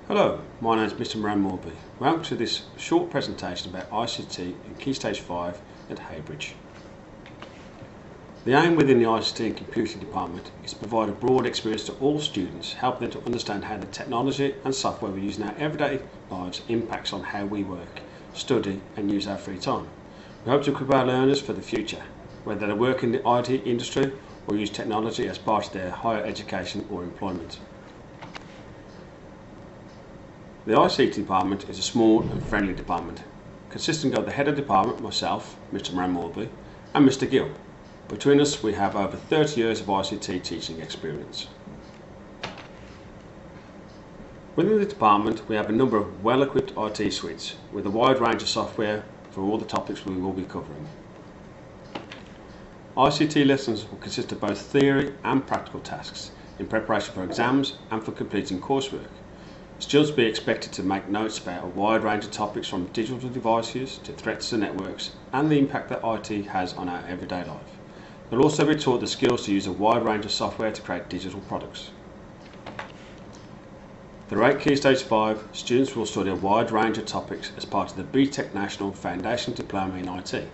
Hello, my name is Mr. Moran Morby. Welcome to this short presentation about ICT in Key Stage 5 at Haybridge. The aim within the ICT and Computing department is to provide a broad experience to all students, helping them to understand how the technology and software we use in our everyday lives impacts on how we work, study and use our free time. We hope to equip our learners for the future, whether they work in the IT industry or use technology as part of their higher education or employment. The ICT department is a small and friendly department, consisting of the head of department, myself, Mr. Moran Morby, and Mr. Gill. Between us we have over 30 years of ICT teaching experience. Within the department we have a number of well-equipped IT suites with a wide range of software for all the topics we will be covering. ICT lessons will consist of both theory and practical tasks in preparation for exams and for completing coursework. Students will be expected to make notes about a wide range of topics from digital devices to threats to networks and the impact that IT has on our everyday life. They'll also be taught the skills to use a wide range of software to create digital products. Throughout Key Stage 5, students will study a wide range of topics as part of the BTEC National Foundation Diploma in IT.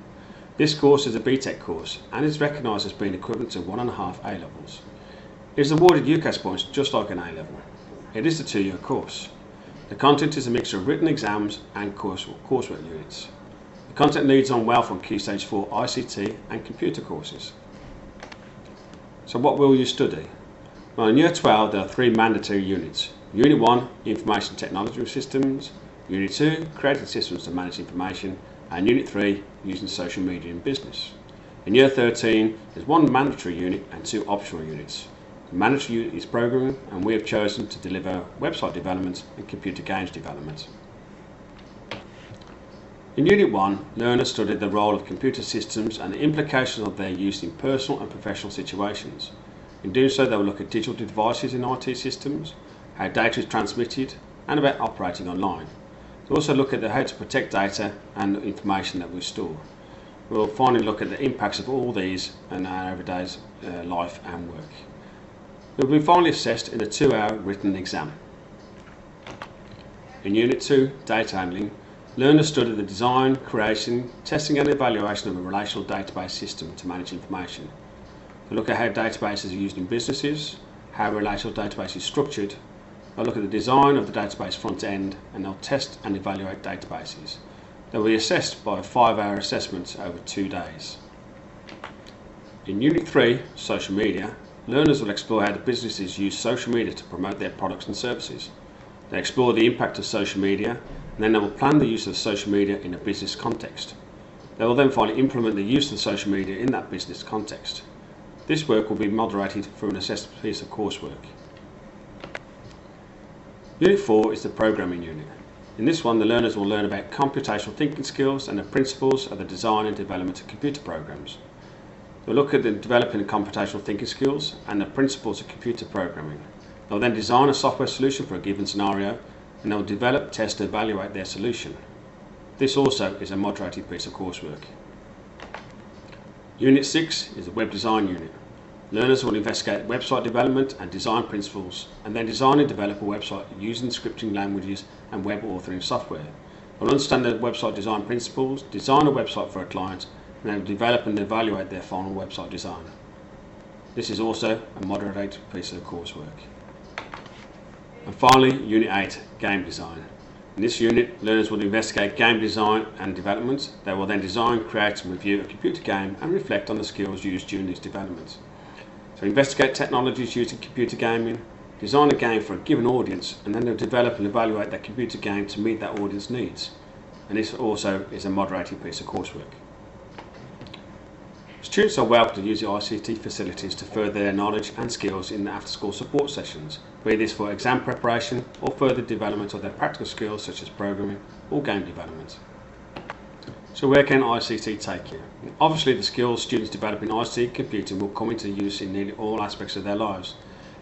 This course is a BTEC course and is recognised as being equivalent to 1.5 A-levels. It is awarded UCAS points just like an A-level. It is a 2-year course. The content is a mixture of written exams and coursework units. The content leads on well from Key Stage 4 ICT and computer courses. So what will you study? Well, in Year 12 there are 3 mandatory units. Unit 1, Information Technology Systems. Unit 2, Creating Systems to Manage Information. And Unit 3, Using Social Media in Business. In Year 13 there's 1 mandatory unit and 2 optional units. The mandatory unit is programming, and we have chosen to deliver website development and computer games development. In Unit 1, learners studied the role of computer systems and the implications of their use in personal and professional situations. In doing so, they will look at digital devices in IT systems, how data is transmitted, and about operating online. They'll also look at how to protect data and the information that we store. We'll finally look at the impacts of all these in our everyday life and work. It will be finally assessed in a 2-hour written exam. In Unit 2, Data Handling, learners study the design, creation, testing and evaluation of a relational database system to manage information. They look at how databases are used in businesses, how a relational database is structured. They'll look at the design of the database front end, and they'll test and evaluate databases. They will be assessed by a 5-hour assessment over 2 days. In Unit 3, Social Media, learners will explore how the businesses use social media to promote their products and services. They explore the impact of social media, and then they will plan the use of social media in a business context. They will then finally implement the use of social media in that business context. This work will be moderated through an assessed piece of coursework. Unit 4 is the Programming unit. In this one, the learners will learn about computational thinking skills and the principles of the design and development of computer programs. They'll look at the developing of computational thinking skills and the principles of computer programming. They'll then design a software solution for a given scenario, and they'll develop, test and evaluate their solution. This also is a moderated piece of coursework. Unit 6 is the Web Design unit. Learners will investigate website development and design principles, and then design and develop a website using scripting languages and web authoring software. They'll understand the website design principles, design a website for a client, and they will develop and evaluate their final website design. This is also a moderated piece of coursework. And finally, Unit 8, Game Design. In this unit, learners will investigate game design and development. They will then design, create and review a computer game and reflect on the skills used during these developments. So investigate technologies used in computer gaming, design a game for a given audience, and then they'll develop and evaluate that computer game to meet that audience needs. And this also is a moderated piece of coursework. Students are welcome to use the ICT facilities to further their knowledge and skills in the after-school support sessions, be this for exam preparation or further development of their practical skills such as programming or game development. So where can ICT take you? Obviously the skills students develop in ICT computing will come into use in nearly all aspects of their lives.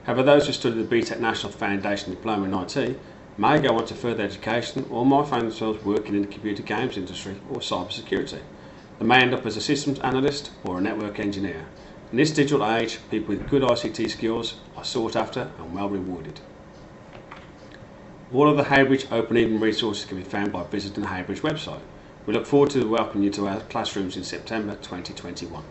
However, those who study the BTEC National Foundation Diploma in IT may go on to further education or might find themselves working in the computer games industry or cyber security. They may end up as a systems analyst or a network engineer. In this digital age, people with good ICT skills are sought after and well rewarded. All of the Haybridge Open Evening resources can be found by visiting the Haybridge website. We look forward to welcoming you to our classrooms in September 2021.